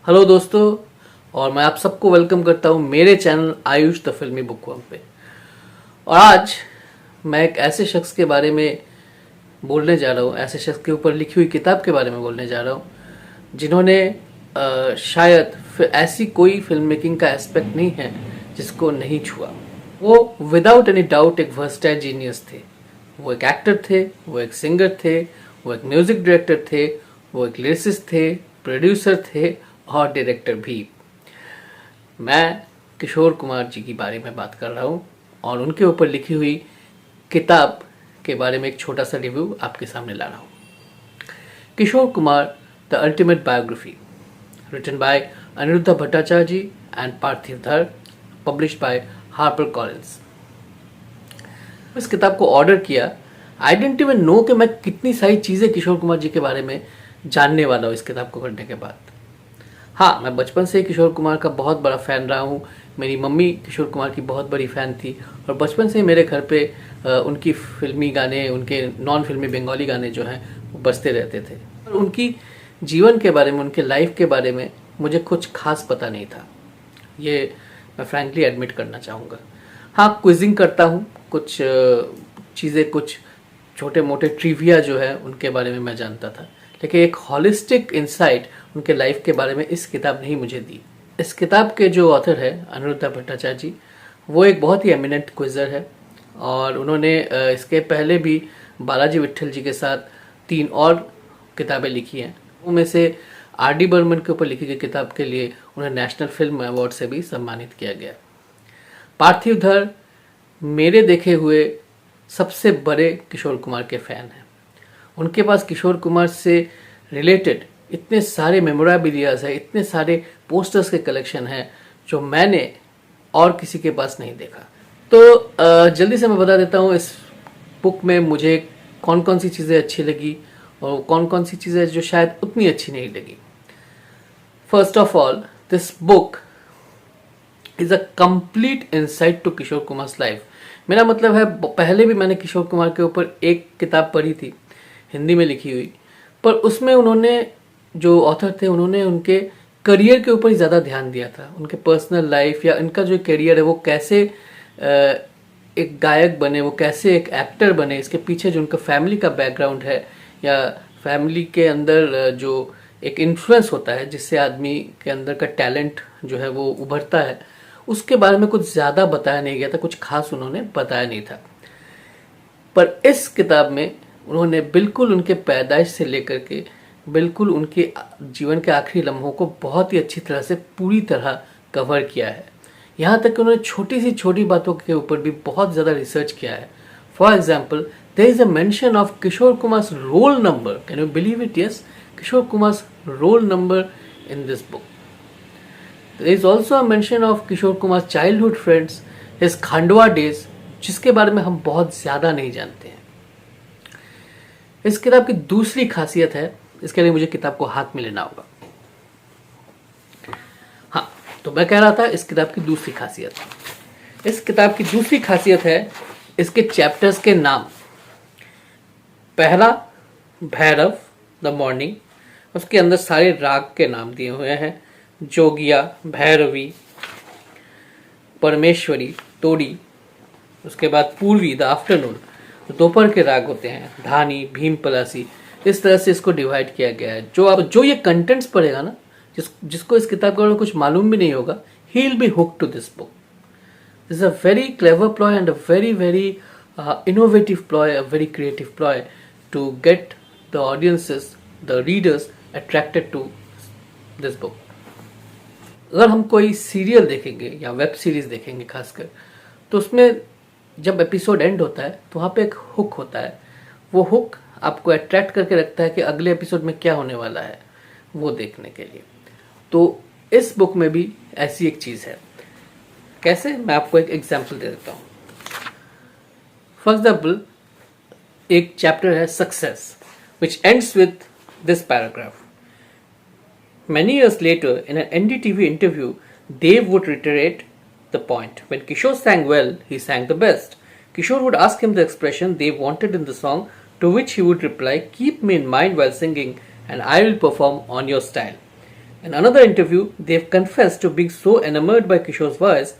Hello दोस्तों, और मैं आप सबको वेलकम करता हूं मेरे चैनल आयुष द फिल्मी बुकवर्म पे। और आज मैं एक ऐसे शख्स के बारे में बोलने जा रहा हूं, ऐसे शख्स के ऊपर लिखी हुई किताब के बारे में बोलने जा रहा हूं जिन्होंने शायद ऐसी कोई फिल्म मेकिंग का एस्पेक्ट नहीं है जिसको नहीं छुआ। वो विदाउट एनी डाउट एक वर्सटाइल जीनियस थे। वो एक एक्टर थे, वो एक सिंगर थे, वो एक म्यूजिक डायरेक्टर थे, वो एक लिरिसिस्ट थे, प्रोड्यूसर थे और डायरेक्टर भी। मैं किशोर कुमार जी के बारे में बात कर रहा हूँ और उनके ऊपर लिखी हुई किताब के बारे में एक छोटा सा रिव्यू आपके सामने ला रहा हूँ। Kishore Kumar the ultimate biography, written by Aniruddha Bhattacharya ji and Parthiv Dhar, published bye Harper Collins. इस किताब को ऑर्डर किया। आई डेंट इवन नो कि मैं कितनी सारी चीज़ें किशोर कुमार जी के बारे में जानने वाला हूँ इस किताब को पढ़ने के बाद। हाँ, मैं बचपन से ही किशोर कुमार का बहुत बड़ा फ़ैन रहा हूँ। मेरी मम्मी किशोर कुमार की बहुत बड़ी फ़ैन थी और बचपन से ही मेरे घर पे उनकी फिल्मी गाने, उनके नॉन फिल्मी बंगाली गाने जो हैं वो बजते रहते थे। और उनकी जीवन के बारे में, उनके लाइफ के बारे में मुझे कुछ खास पता नहीं था। ये मैं फ्रैंकली एडमिट करना चाहूँगा। हाँ, क्विजिंग करता हूँ, कुछ चीज़ें, कुछ छोटे मोटे ट्रिविया जो है उनके बारे में मैं जानता था, लेकिन एक हॉलिस्टिक इंसाइट उनके लाइफ के बारे में इस किताब ने ही मुझे दी। इस किताब के जो ऑथर है अनिरुद्धा भट्टाचार्य जी, वो एक बहुत ही एमिनेंट क्विजर है और उन्होंने इसके पहले भी बालाजी विट्ठल जी के साथ 3 और किताबें लिखी हैं। उनमें से आर.डी. बर्मन के ऊपर लिखी गई किताब के लिए उन्हें नेशनल फिल्म अवार्ड से भी सम्मानित किया गया। पार्थिव धर मेरे देखे हुए सबसे बड़े किशोर कुमार के फ़ैन हैं। उनके पास किशोर कुमार से रिलेटेड इतने सारे मेमोरेबिलियाज है, इतने सारे पोस्टर्स के कलेक्शन हैं जो मैंने और किसी के पास नहीं देखा। तो जल्दी से मैं बता देता हूँ इस बुक में मुझे कौन कौन सी चीज़ें अच्छी लगी और कौन कौन सी चीज़ें जो शायद उतनी अच्छी नहीं लगी। First of all, this book is a complete insight to Kishore Kumar life. मेरा मतलब है, पहले भी मैंने किशोर कुमार के ऊपर एक किताब पढ़ी थी हिंदी में लिखी हुई, पर उसमें उन्होंने, जो ऑथर थे, उन्होंने उनके करियर के ऊपर ही ज़्यादा ध्यान दिया था। उनके पर्सनल लाइफ या इनका जो करियर है वो कैसे एक गायक बने, वो कैसे एक एक्टर बने, इसके पीछे जो उनका फैमिली का बैकग्राउंड है या फैमिली के अंदर जो एक इन्फ्लुएंस होता है जिससे आदमी के अंदर का टैलेंट जो है वो उभरता है, उसके बारे में कुछ ज़्यादा बताया नहीं गया था, कुछ खास उन्होंने बताया नहीं था। पर इस किताब में उन्होंने बिल्कुल उनके पैदाइश से लेकर के बिल्कुल उनके जीवन के आखिरी लम्हों को बहुत ही अच्छी तरह से पूरी तरह कवर किया है। यहाँ तक कि उन्होंने छोटी सी छोटी बातों के ऊपर भी बहुत ज़्यादा रिसर्च किया है। For example, there is a mention of Kishore Kumar roll number. Can you believe it? Yes, Kishore Kumar roll number in this book. There is also a mention of Kishore Kumar childhood friends, his Khandwa days, जिसके बारे में हम बहुत ज़्यादा नहीं जानते हैं। इस किताब की दूसरी खासियत है, इसके लिए मुझे किताब को हाथ में लेना होगा। हाँ, तो मैं कह रहा था इस किताब की दूसरी खासियत। इस किताब की दूसरी खासियत है इसके चैप्टर्स के नाम। पहला भैरव द मॉर्निंग, उसके अंदर सारे राग के नाम दिए हुए हैं। जोगिया, भैरवी, परमेश्वरी, तोड़ी, उसके बाद पूर्वी द आफ्टरनून, दोपहर के राग होते हैं, धानी, भीम पलासी। इस तरह से इसको डिवाइड किया गया है। जो ये कंटेंट्स पढ़ेगा ना, जिसको इस किताब के बारे में कुछ मालूम भी नहीं होगा, he will be hook to this book. This is a very clever ploy and a very very innovative ploy, a very creative ploy to get the audiences, the readers attracted to this book. अगर हम कोई serial देखेंगे या web series देखेंगे खासकर, तो उसमें जब एपिसोड एंड होता है तो वहाँ पे एक हुक होता है। वो हुक आपको अट्रैक्ट करके रखता है कि अगले एपिसोड में क्या होने वाला है, वो देखने के लिए। तो इस बुक में भी ऐसी एक चीज़ है। कैसे? मैं आपको एक एग्जांपल दे देता हूँ। फॉर एग्जाम्पल, एक चैप्टर है success, which ends with this paragraph. Many years later, in an NDTV interview, Dave would reiterate the point. When Kishore sang well, he sang the best. Kishore would ask him the expression Dave wanted in the song, to which he would reply, "Keep me in mind while singing, and I will perform on your style." In another interview, they've confessed to being so enamored by Kishore's voice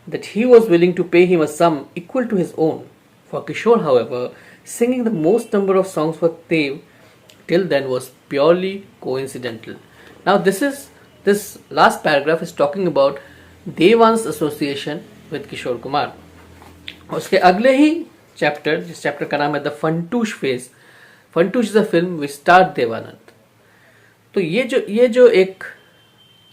that he was willing to pay him a sum equal to his own. For Kishore, however, singing the most number of songs for Dev till then was purely coincidental. Now, this last paragraph is talking about Devan's association with Kishore Kumar. उसके अगले ही chapter, जिस chapter का नाम है the Funtoosh phase, Funtoosh is a film which star Dev Anand. तो ये जो एक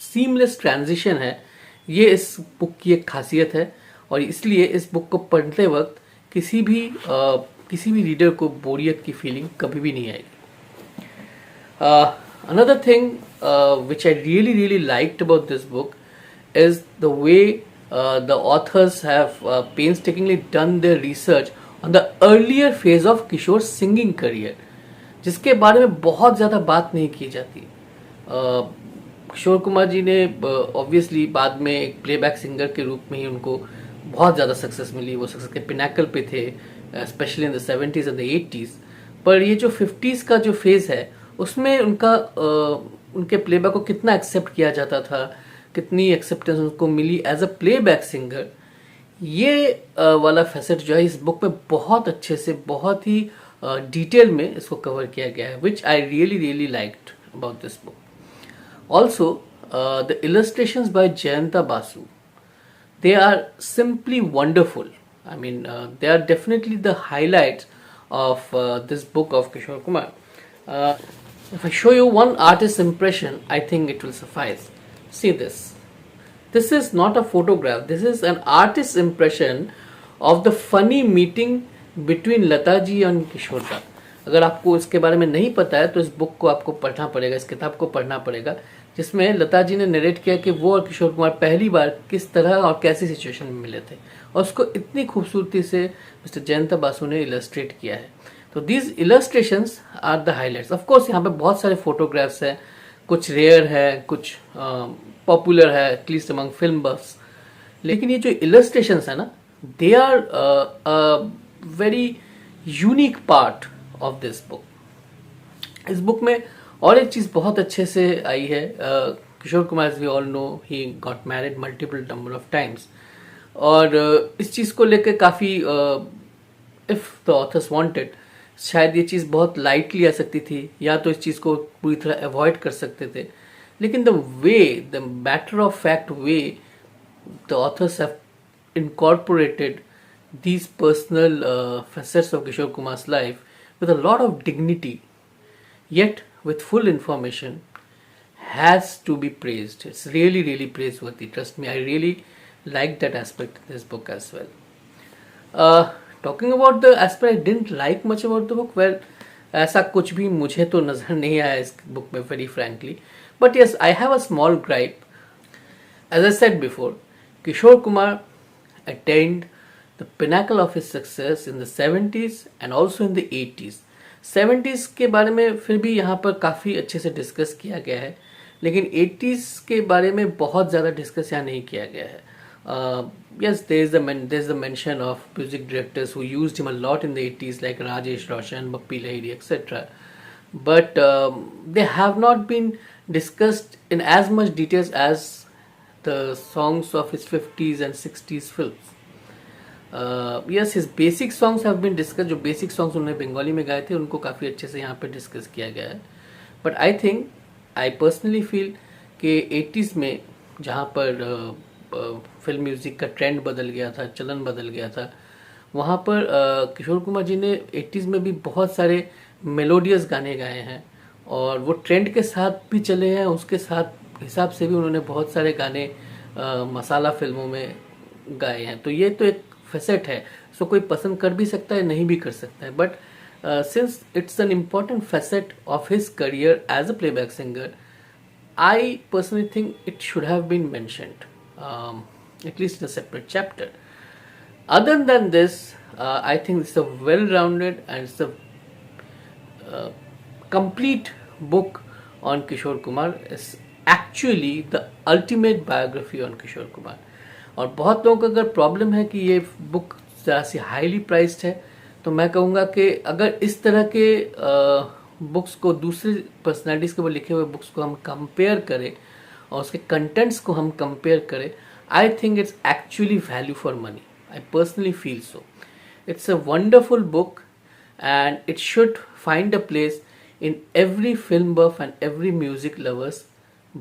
सीमलेस ट्रांजिशन है, ये इस बुक की एक खासियत है, और इसलिए इस बुक को पढ़ते वक्त किसी भी रीडर को बोरियत की फीलिंग कभी भी नहीं आएगी। Another thing which I really liked about this book is the way the authors have painstakingly done their research on the earlier phase of Kishore's singing career, जिसके बारे में बहुत ज़्यादा बात नहीं की जाती। किशोर कुमार जी ने ऑब्वियसली बाद में एक प्लेबैक सिंगर के रूप में ही उनको बहुत ज़्यादा सक्सेस मिली, वो सक्सेस के पिनाकल पे थे, specially in the 70s and the 80s। पर ये जो 50s का जो फेज़ है, उसमें उनके प्लेबैक को कितना एक्सेप्ट किया जाता था, कितनी एक्सेप्टेंस उनको मिली एज अ प्लेबैक सिंगर, ये वाला फैसेट जो है इस बुक में बहुत अच्छे से, बहुत ही डिटेल में इसको कवर किया गया है, which I really liked about this book. Also the illustrations by Jayanta Basu, they are simply wonderful. I mean, they are definitely the highlights of this book of Kishore Kumar. If I show you one artist's impression, I think it will suffice. See this. This is not a photograph. This is an artist's impression of the funny meeting between Lata ji and Kishore da. अगर आपको इसके बारे में नहीं पता है तो इस बुक को आपको पढ़ना पड़ेगा, इस किताब को पढ़ना पड़ेगा, जिसमें लता जी ने नरेट किया कि वो और किशोर कुमार पहली बार किस तरह और कैसी सिचुएशन में मिले थे, और उसको इतनी खूबसूरती से मिस्टर जयंता बासु ने इलस्ट्रेट किया है। तो these illustrations are the highlights. Of course यहाँ पे बहुत सारे फोटोग्राफ्स हैं, कुछ रेयर है, कुछ पॉपुलर है, एटलीस्ट अमंग फिल्म बफ्स, लेकिन ये जो इलस्ट्रेशंस है ना, they are very unique part of this book. इस बुक में और एक चीज़ बहुत अच्छे से आई है, Kishore Kumar we all know he got married multiple number of times, और इस चीज़ को लेकर काफ़ी इफ़ द ऑथर्स वांटेड, शायद ये चीज़ बहुत लाइटली आ सकती थी, या तो इस चीज़ को पूरी तरह अवॉइड कर सकते थे, लेकिन the matter of fact way the author's have incorporated these personal facets of Kishore Kumar's life with a lot of dignity, yet with full information, has to be praised. It's really praiseworthy. Trust me, I really like that aspect of this book as well. Talking about the aspect I didn't like much about the book, well, ऐसा कुछ भी मुझे तो नज़र नहीं आया इस book में, very frankly. But yes, I have a small gripe. As I said before, Kishore Kumar attained the pinnacle of his success in the 70s and also in the 80s. 70s के बारे में फिर भी यहाँ पर काफ़ी अच्छे से डिस्कस किया गया है, लेकिन 80s के बारे में बहुत ज़्यादा डिस्कस यहाँ नहीं किया गया है. Yes, there's the mention of music directors who used him a lot in the 80s like Rajesh Roshan, Bappi Lahiri, etc. But they have not been discussed in as much details as the songs of his 50s and 60s films. Yes, his basic songs have been discussed. जो basic songs उन्होंने बंगाली में गाए थे उनको काफ़ी अच्छे से यहाँ पे डिस्कस किया गया है. But I personally feel कि 80s में जहाँ पर फिल्म म्यूज़िक का ट्रेंड बदल गया था, चलन बदल गया था, वहाँ पर किशोर कुमार जी ने 80s में भी बहुत सारे मेलोडियस गाने गाए हैं, और वो ट्रेंड के साथ भी चले हैं, उसके साथ हिसाब से भी उन्होंने बहुत सारे गाने मसाला फिल्मों में गाए हैं. तो ये तो एक फैसेट है, सो कोई पसंद कर भी सकता है, नहीं भी कर सकता है, but since it's an important facet of his career as a playback singer, I personally think it should have been mentioned, at least in a separate chapter. Other than this, I think it's a well-rounded and it's a complete book on Kishore Kumar. It's actually the ultimate biography on Kishore Kumar. और बहुत लोगों को अगर problem है कि ये book ज़रा सी highly priced है, तो मैं कहूँगा कि अगर इस तरह के बुक्स को दूसरी पर्सनैलिटीज़ के ऊपर लिखे हुए बुक्स को हम कंपेयर करें और उसके कंटेंट्स को हम कंपेयर करें, I think it's actually value for money. I personally feel so. It's a wonderful book and it should find a place in every film buff and every music lovers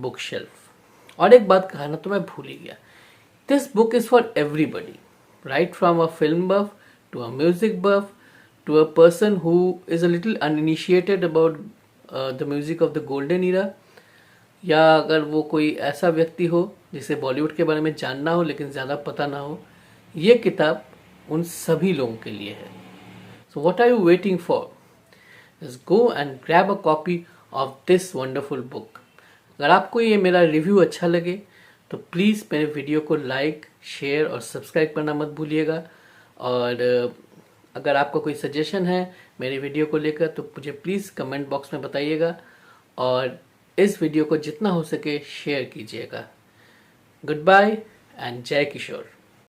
bookshelf. और एक बात कहना तो मैं भूल ही गया, this book is for everybody, right from a film buff to a music buff to a person who is a little uninitiated about the music of the golden era, या अगर वो कोई ऐसा व्यक्ति हो जिसे बॉलीवुड के बारे में जानना हो लेकिन ज़्यादा पता ना हो, ये किताब उन सभी लोगों के लिए है. So what are you waiting for? Just go and grab a copy of this wonderful book. अगर आपको ये मेरा रिव्यू अच्छा लगे तो प्लीज़ मेरे वीडियो को लाइक, शेयर और सब्सक्राइब करना मत भूलिएगा. और अगर आपका कोई सजेशन है मेरे वीडियो को लेकर तो मुझे प्लीज़ कमेंट बॉक्स में बताइएगा और इस वीडियो को जितना हो सके शेयर कीजिएगा. गुड बाय एंड जय किशोर.